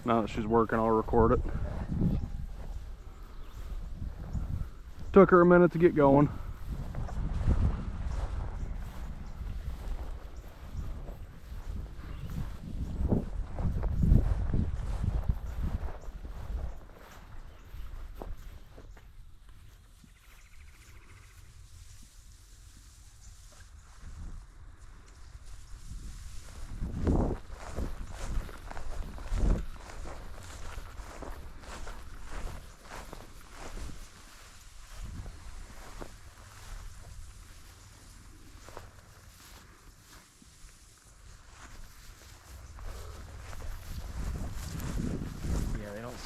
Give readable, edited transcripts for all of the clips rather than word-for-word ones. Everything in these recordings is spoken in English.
Now that she's working, I'll record it. Took her a minute to get going.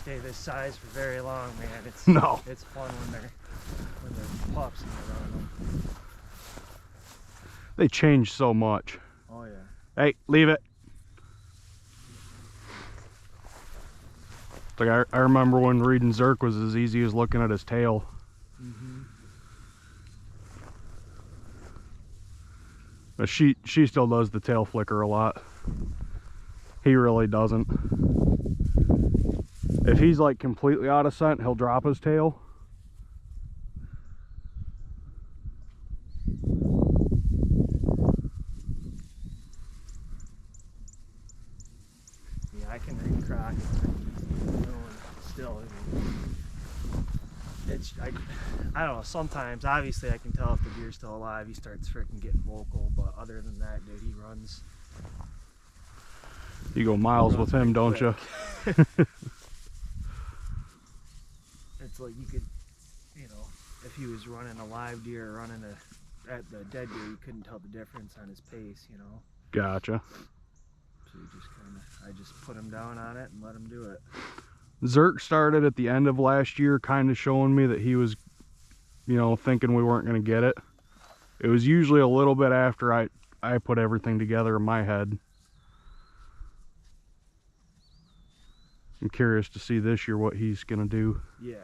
Stay this size for very long, man. It's No. It's fun when they're pups and you're running them. They change so much. Oh yeah. Hey, leave it. Like I remember when reading Zerk was as easy as looking at his tail. Mm-hmm. But she still does the tail flicker a lot. He really doesn't. If he's like completely out of scent, he'll drop his tail. Yeah, I can read Croc. Still, it's I don't know. Sometimes, obviously, I can tell if the deer's still alive. He starts freaking getting vocal, but other than that, dude, he runs. You go miles with him, don't you? It's like you could, if he was running a live deer or running at the dead deer, you couldn't tell the difference on his pace, Gotcha. So you just I just put him down on it and let him do it. Zerk started at the end of last year kind of showing me that he was, thinking we weren't going to get it. It was usually a little bit after I put everything together in my head. I'm curious to see this year what he's going to do. Yeah.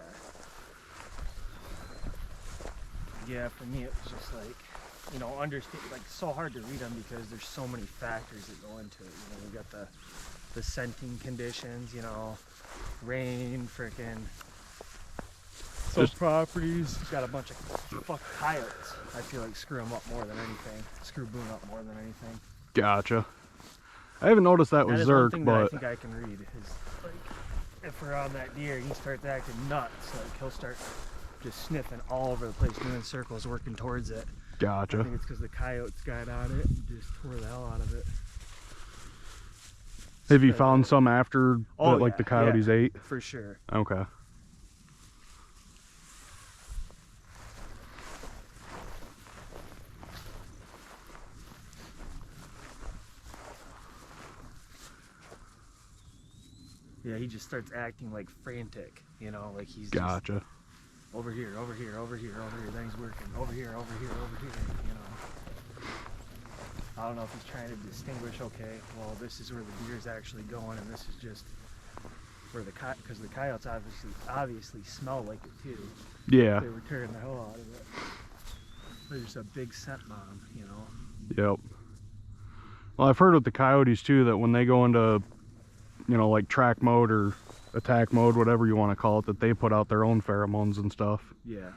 Yeah, for me it was just like, understand, like so hard to read them because there's so many factors that go into it. We got the scenting conditions, rain, freaking properties. Got a bunch of fuck coyotes. I feel like screw them up more than anything. Screw Boone up more than anything. Gotcha. I haven't noticed that with Zerk, one thing but that I think I can read is like if we're on that deer, he starts acting nuts. Like he'll start just sniffing all over the place, doing circles, working towards it. Gotcha. I think it's because the coyotes got on it and just tore the hell out of it. Have you found some after the coyotes ate? For sure. Okay. Yeah, he just starts acting like frantic, like he's Gotcha. Just over here, over here, over here, over here, then he's working, over here, over here, over here, I don't know if he's trying to distinguish, okay, well, this is where the deer's actually going, and this is just where because the coyotes obviously smell like it too. Yeah. They were tearing the hell out of it. They're just a big scent bomb, Yep. Well, I've heard with the coyotes too that when they go into, like track mode or attack mode, whatever you want to call it, that they put out their own pheromones and stuff. Yeah.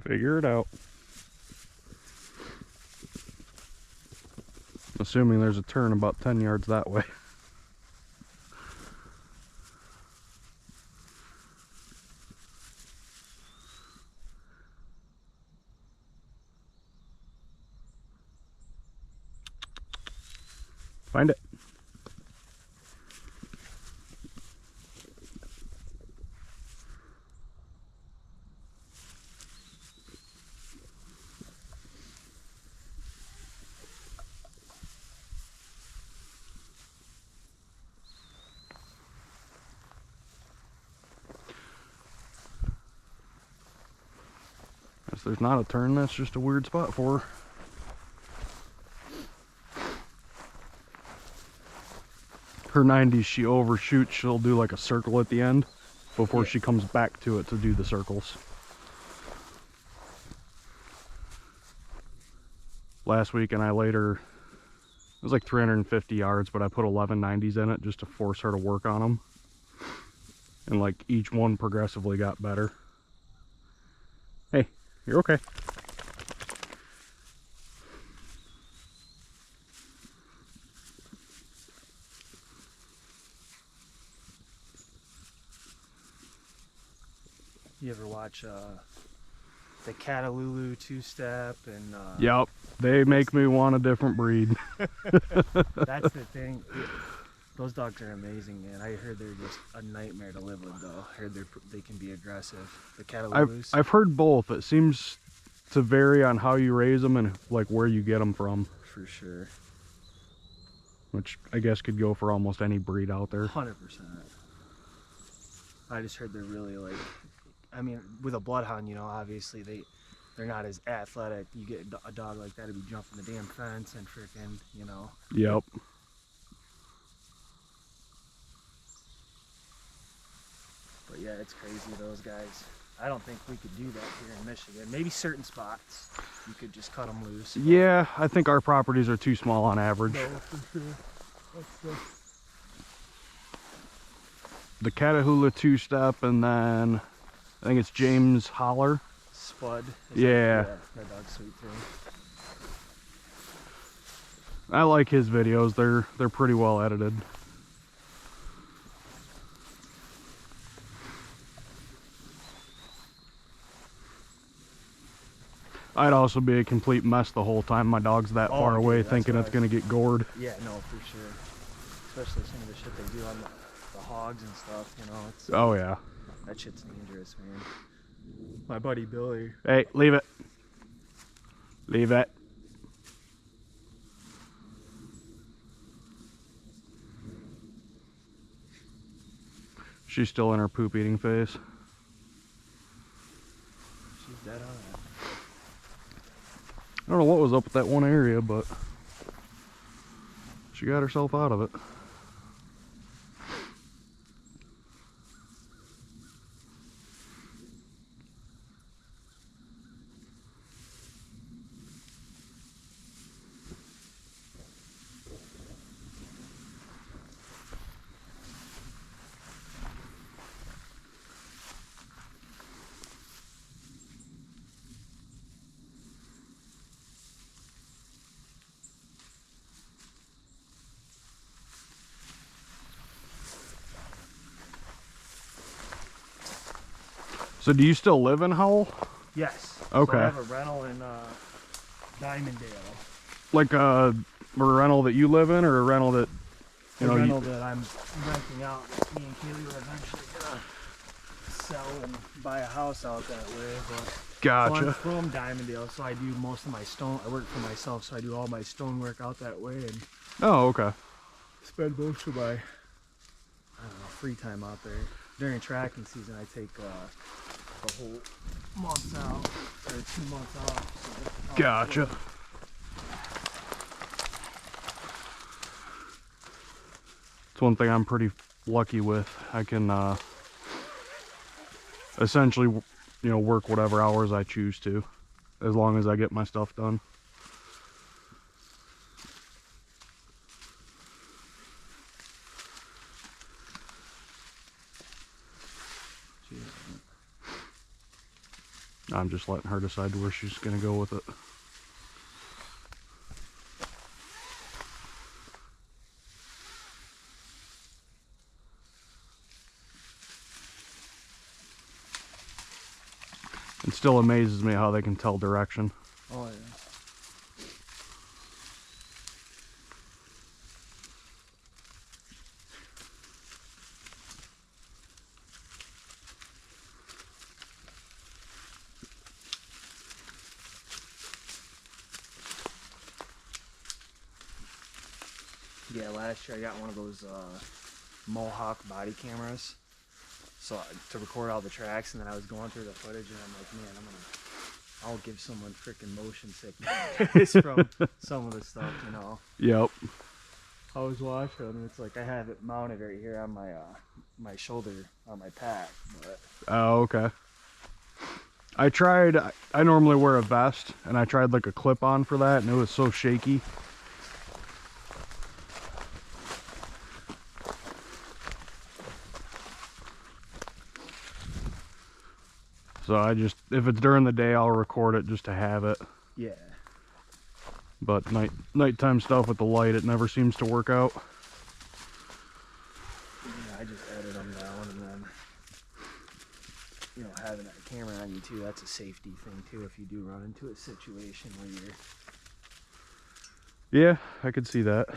Figure it out. Assuming there's a turn about 10 yards that way. Find it. Guess there's not a turn, that's just a weird spot for her. Her 90s, she overshoots, she'll do like a circle at the end before she comes back to it to do the circles. Last weekend I laid her, it was like 350 yards, but I put 11 90s in it just to force her to work on them. And like each one progressively got better. Hey, you're okay. You ever watch the Catalulu two-step and Yep, they make me want a different breed. that's the thing. Those dogs are amazing, man. I heard they're just a nightmare to live with, though. I heard they can be aggressive. The Catalulus. I've heard both. It seems to vary on how you raise them and like where you get them from. For sure. Which I guess could go for almost any breed out there. 100%. I just heard they're really like, I mean, with a bloodhound, you know, obviously they're not as athletic. You get a dog like that to be jumping the damn fence and freaking, you know. Yep. But yeah, it's crazy, those guys. I don't think we could do that here in Michigan. Maybe certain spots you could just cut them loose. Yeah, I think our properties are too small on average. No, for sure. That's The Catahoula two-step, and then I think it's James Holler. Spud. Yeah. That dog's sweet too. I like his videos. They're pretty well edited. I'd also be a complete mess the whole time my dog's that far away, thinking it's gonna get gored. Yeah, no, for sure. Especially some of the shit they do on the hogs and stuff, you know. It's, Oh yeah. that shit's dangerous, man. My buddy Billy. Hey, leave it. Leave it. She's still in her poop eating phase. She's dead on it. I don't know what was up with that one area, but she got herself out of it. So do you still live in Howell? Yes. Okay. So I have a rental in Diamonddale. Like a rental that you live in, or a rental that A rental that I'm renting out. That me and Kaylee are eventually gonna sell and buy a house out that way. But Gotcha. So I'm from Diamonddale, so I do most of my stone. I work for myself, so I do all my stone work out that way, and Oh, okay. spend most of my, I don't know, free time out there. During tracking season, I take the whole month out, or 2 months off. So Gotcha. It's one thing I'm pretty lucky with. I can essentially, work whatever hours I choose to, as long as I get my stuff done. I'm just letting her decide where she's gonna go with it. It still amazes me how they can tell direction. Oh yeah. Yeah, last year I got one of those Mohawk body cameras, so to record all the tracks, and then I was going through the footage, and I'm like, man, I'll give someone freaking motion sickness from some of the stuff, you know. Yep. I was watching, and it's like I have it mounted right here on my my shoulder on my pack, but Oh, okay. I normally wear a vest, and I tried like a clip-on for that, and it was so shaky. So I just, if it's during the day, I'll record it just to have it. yeah. But nighttime stuff with the light, it never seems to work out. Yeah, I just edit them down, and then, you know, having that camera on you too, that's a safety thing too if you do run into a situation where you're... Yeah, I could see that.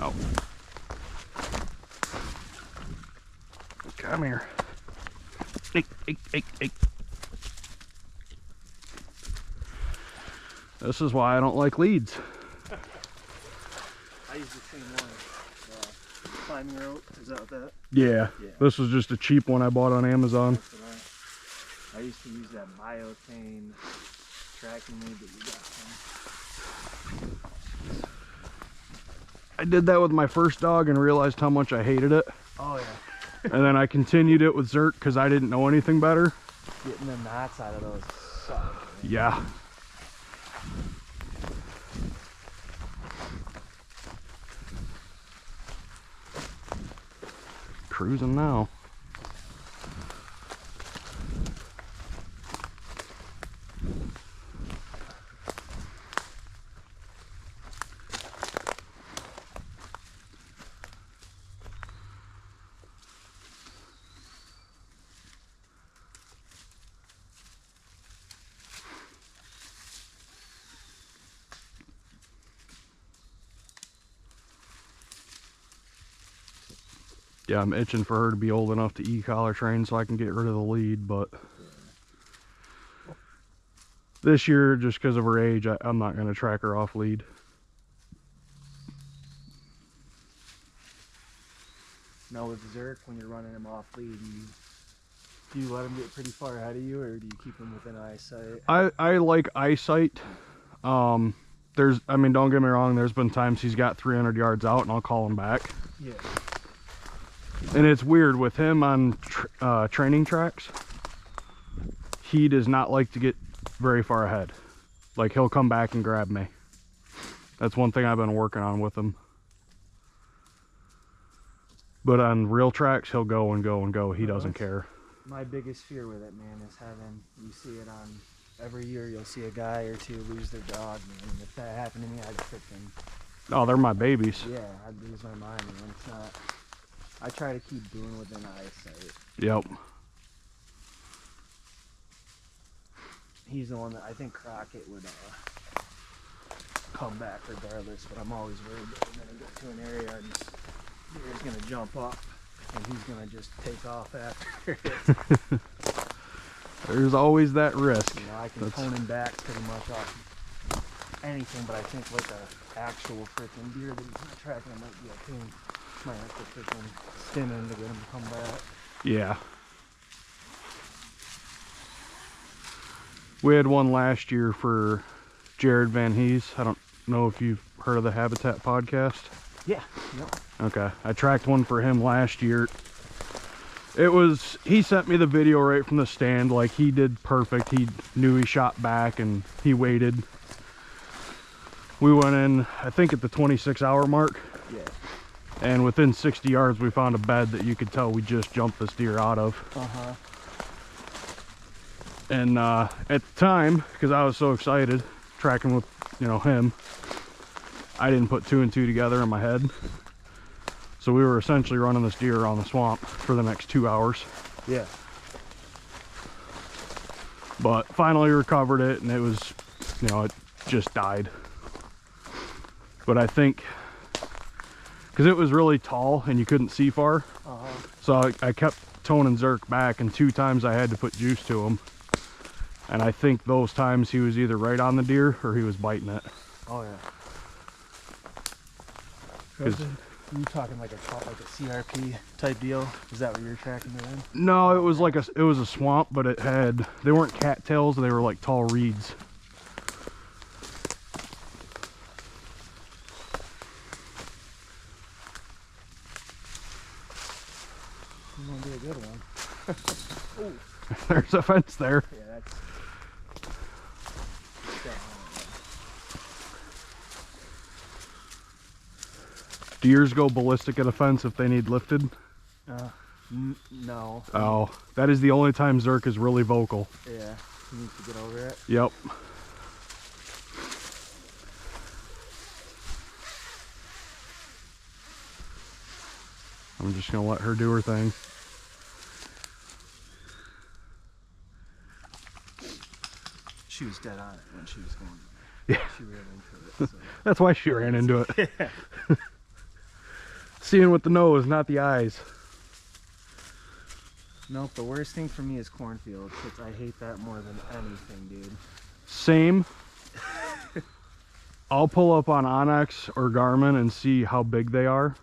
Oh. Come here. Hey, hey, hey, hey. This is why I don't like leads. I use the same one. Climbing rope, is that what that? Yeah. Yeah. This was just a cheap one I bought on Amazon. That's what I used to use that biothane tracking lead that you got from. I did that with my first dog and realized how much I hated it. Oh yeah. And then I continued it with Zerk because I didn't know anything better. Getting the knots out of those suck. Yeah. Cruising now. Yeah, I'm itching for her to be old enough to e-collar train so I can get rid of the lead, but this year, just because of her age, I'm not going to track her off lead. Now with Zerk, when you're running him off lead, do you let him get pretty far ahead of you, or do you keep him within eyesight? I like eyesight. I mean, don't get me wrong, there's been times he's got 300 yards out and I'll call him back. Yeah. And it's weird with him on training tracks. He does not like to get very far ahead. Like, he'll come back and grab me. That's one thing I've been working on with him. But on real tracks, he'll go and go and go. He doesn't care. My biggest fear with it, man, is having, you see it on, every year you'll see a guy or two lose their dog, man. If that happened to me, I'd freaking... Oh, they're my babies. Yeah, I'd lose my mind, man. It's not... I try to keep doing within eyesight. Yep. He's the one that I think Crockett would come back regardless, but I'm always worried that we're gonna get to an area and deer's gonna jump up and he's gonna just take off after it. There's always that risk. You know, I can tone him back pretty much off anything, but I think like a actual freaking deer that he's not tracking, it might be a pain. Might have to freaking spin him to get him to come back. Yeah. We had one last year for Jared Van Hees. I don't know if you've heard of the Habitat podcast. Yeah. Yep. Okay, I tracked one for him last year. He sent me the video right from the stand. Like, he did perfect. He knew he shot back and he waited. We went in, I think, at the 26-hour mark. Yeah. And within 60 yards, we found a bed that you could tell we just jumped this deer out of. Uh-huh. And at the time, because I was so excited tracking with, him, I didn't put 2 and 2 together in my head. So we were essentially running this deer around the swamp for the next 2 hours. Yeah. But finally recovered it, and it was, it just died. But I think, because it was really tall and you couldn't see far, so I kept toning Zerk back, and 2 times I had to put juice to him. And I think those times he was either right on the deer or he was biting it. Oh yeah. You talking like a CRP type deal? Is that what you're tracking it in? No, it was a swamp, but they weren't cattails, they were like tall reeds. It's gonna be a good one. Oh. There's a fence there. Yeah, that's. Deers go ballistic at a fence if they need lifted? No. Oh, that is the only time Zerk is really vocal. Yeah, he needs to get over it. Yep. I'm just gonna let her do her thing. She was dead on it when she was going. Yeah. She ran into it. So. That's why she ran into it. Yeah. Seeing with the nose, not the eyes. Nope, the worst thing for me is cornfields. I hate that more than anything, dude. Same. I'll pull up on Onyx or Garmin and see how big they are.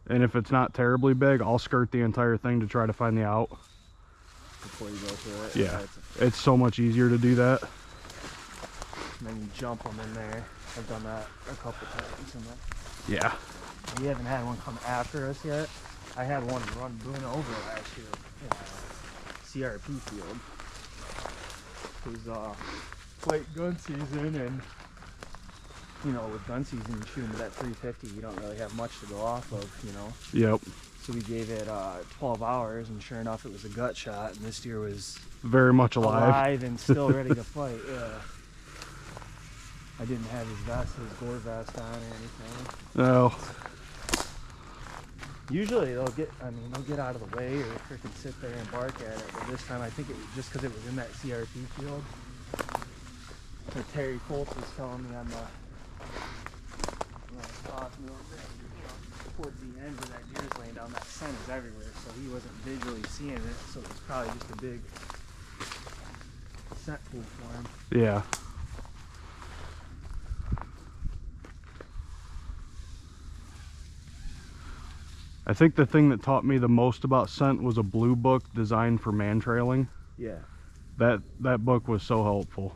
And if it's not terribly big, I'll skirt the entire thing to try to find the out. Before you go through it. Yeah, it's so much easier to do that. And then you jump them in there. I've done that a couple times. Yeah. We haven't had one come after us yet. I had one run Boone over last year in a CRP field. It was late gun season, and with gun season, shooting to that 350, you don't really have much to go off of, Yep. So we gave it 12 hours, and sure enough, it was a gut shot, and this deer was very much alive and still ready to fight. Yeah. I didn't have his gore vest on or anything. No. Usually they'll get out of the way or freaking sit there and bark at it, but this time I think it was just because it was in that CRP field. So Terry Colts was telling me on the towards the end where that deer's laying down, that sun is everywhere, so he wasn't visually seeing it, so it was probably just a big scent pool for him. Yeah. I think the thing that taught me the most about scent was a blue book designed for man trailing. Yeah. That book was so helpful.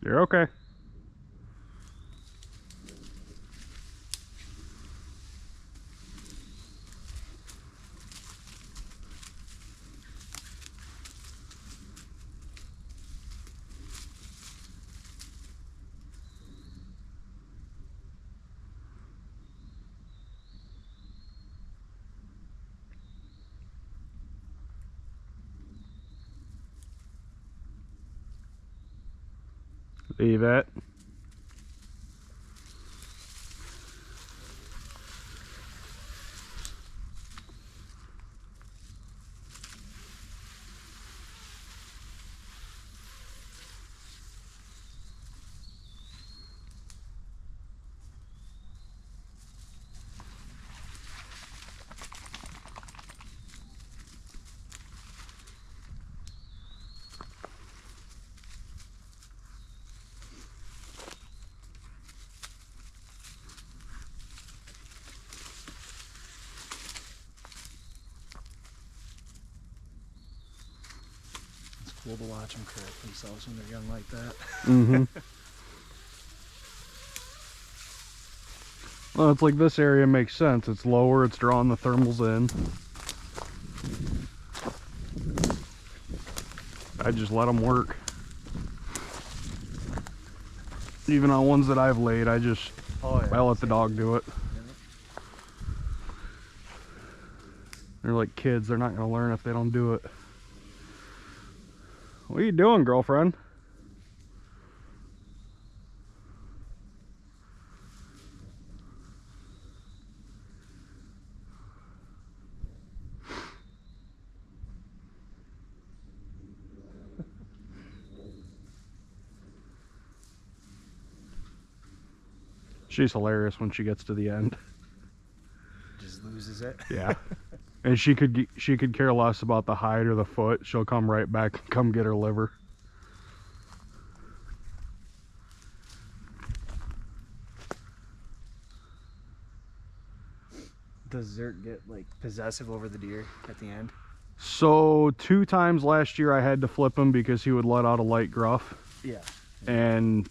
You're okay. Leave it. Cool to watch them correct themselves when they're young like that. Mm-hmm. Well, it's like this area makes sense. It's lower, it's drawing the thermals in. I just let them work. Even on ones that I've laid, I let the dog do it. They're like kids, they're not gonna learn if they don't do it. What are you doing, girlfriend? She's hilarious when she gets to the end. Just loses it. Yeah. And she could care less about the hide or the foot. She'll come right back and come get her liver. Does Zert get like possessive over the deer at the end? So 2 times last year I had to flip him because he would let out a light gruff. Yeah. And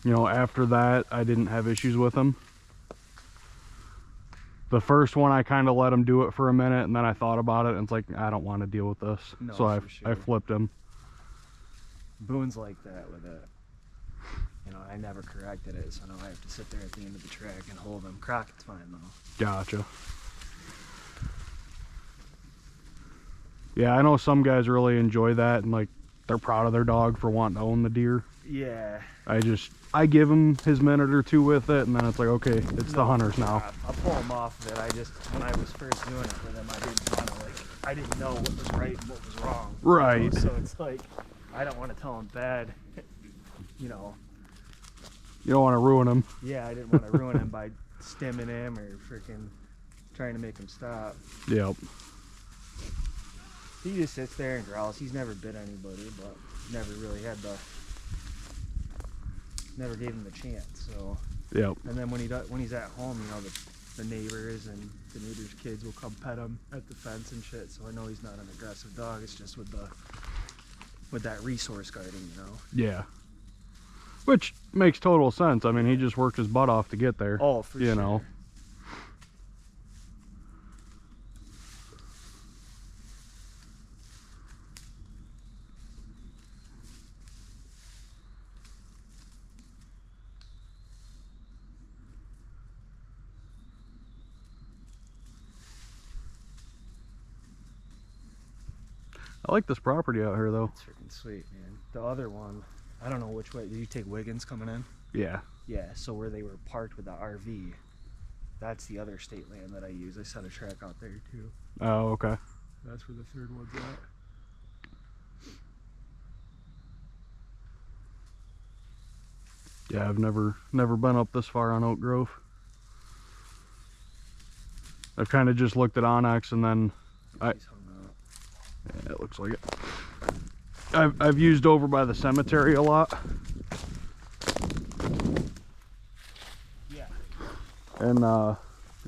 you know, after that I didn't have issues with him. The first one I kind of let him do it for a minute, and then I thought about it and it's like, I don't want to deal with this. No, so sure. I flipped him. Boone's like that with it. You know, I never corrected it, so now I have to sit there at the end of the track and hold him. Crockett's fine though. Gotcha. Yeah, I know some guys really enjoy that and like they're proud of their dog for wanting to own the deer. Yeah. I give him his minute or two with it, and then it's like, okay, it's the hunter's now. I'll pull him off of it. When I was first doing it for them, I didn't know what was right and what was wrong. Right. You know? So it's like, I don't want to tell him bad, you know. You don't want to ruin him. Yeah, I didn't want to ruin him by stimming him or freaking trying to make him stop. Yep. He just sits there and growls. He's never bit anybody, but never really had never gave him the chance. So. Yep. And then when he's at home, you know, the neighbors and the neighbors' kids will come pet him at the fence and shit. So I know he's not an aggressive dog. It's just with that resource guarding, you know. Yeah. Which makes total sense. I mean, he just worked his butt off to get there. Oh, for sure. You know. I like this property out here, though. It's freaking sweet, man. The other one, I don't know which way. Did you take Wiggins coming in? Yeah. Yeah, so where they were parked with the RV, that's the other state land that I use. I set a track out there, too. Oh, okay. That's where the third one's at. Yeah, I've never been up this far on Oak Grove. I've kind of just looked at Onyx and then He's hung up. Yeah, it looks like it. I've used over by the cemetery a lot. Yeah. And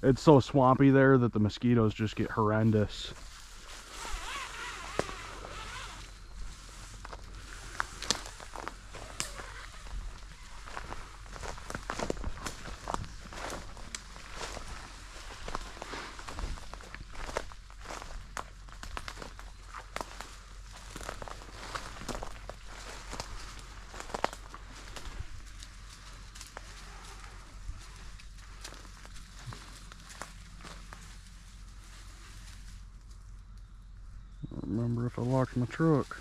it's so swampy there that the mosquitoes just get horrendous. I don't remember if I locked my truck.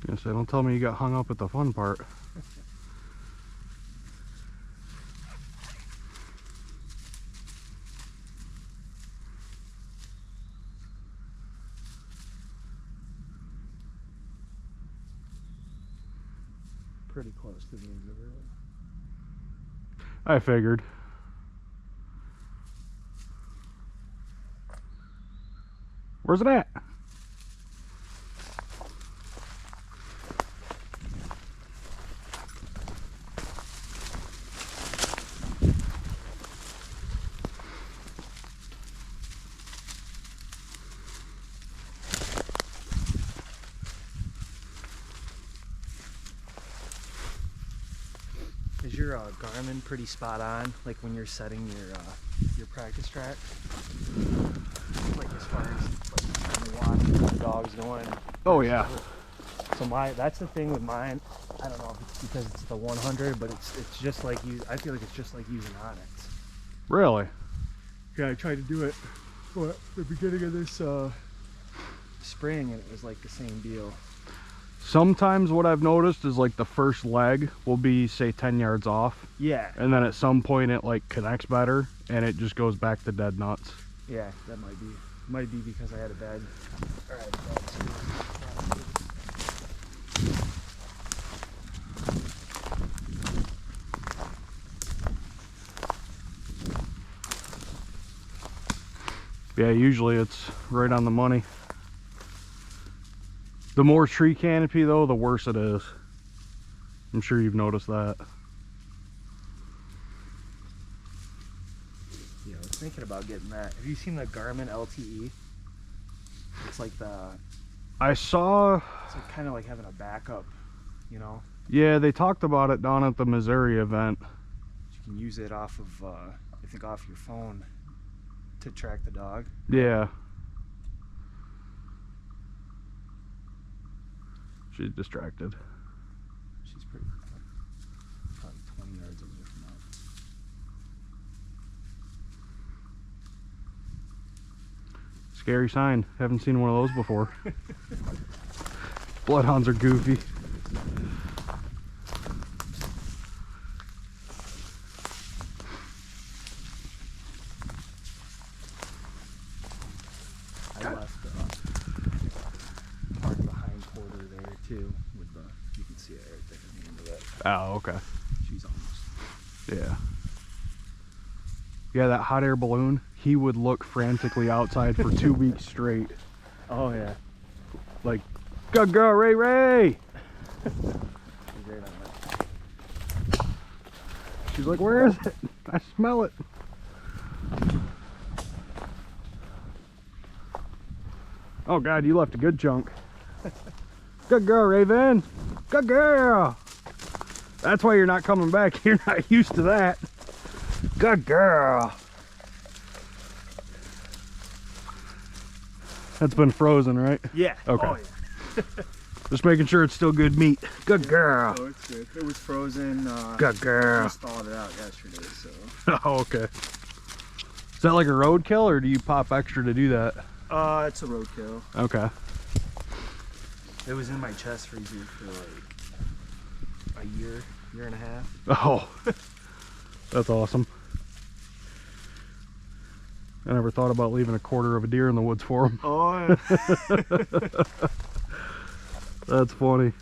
Yes, don't tell me you got hung up at the fun part. Pretty close to the exhibit. I figured. Where's it at? Is your Garmin pretty spot on, like when you're setting your practice track? Like as far as like when you watch where the dog's going? Oh yeah. So that's the thing with mine. I don't know if it's because it's the 100, but it's just like I feel like it's just like using Onyx. Really? Yeah, I tried to do it at the beginning of this spring, and it was like the same deal. Sometimes what I've noticed is like the first leg will be, say, 10 yards off. Yeah. And then at some point it like connects better and it just goes back to dead nuts. Yeah, that might be because I had a bad. All right. Yeah, usually it's right on the money. The more tree canopy though, the worse it is. I'm sure you've noticed that. Yeah, I was thinking about getting that. Have you seen the Garmin LTE? It's like I saw... It's like kind of like having a backup, you know? Yeah, they talked about it down at the Missouri event. You can use it off of, I think off your phone to track the dog. Yeah. She's distracted. She's pretty probably 20 yards away from that. Scary sign. Haven't seen one of those before. Bloodhounds are goofy. I left part of the hind quarter there too. With the, you can see it right there at the end of it. Oh, okay. She's almost. Yeah. Yeah, that hot air balloon, he would look frantically outside for 2 weeks straight. Oh yeah. Like, good girl, Ray Ray! She's right on that. She's like, where is it? I smell it. Oh God, you left a good chunk. Good girl, Raven. Good girl. That's why you're not coming back. You're not used to that. Good girl. That's been frozen, right? Yeah. Okay. Oh, yeah. Just making sure it's still good meat. Good girl. Oh, it's good. It was frozen. Good girl. I just thawed it out yesterday, so. Oh, okay. Is that like a roadkill, or do you pop extra to do that? It's a roadkill. Okay. It was in my chest freezer for like a year and a half. Oh, that's awesome. I never thought about leaving a quarter of a deer in the woods for him. Oh, yeah. That's funny.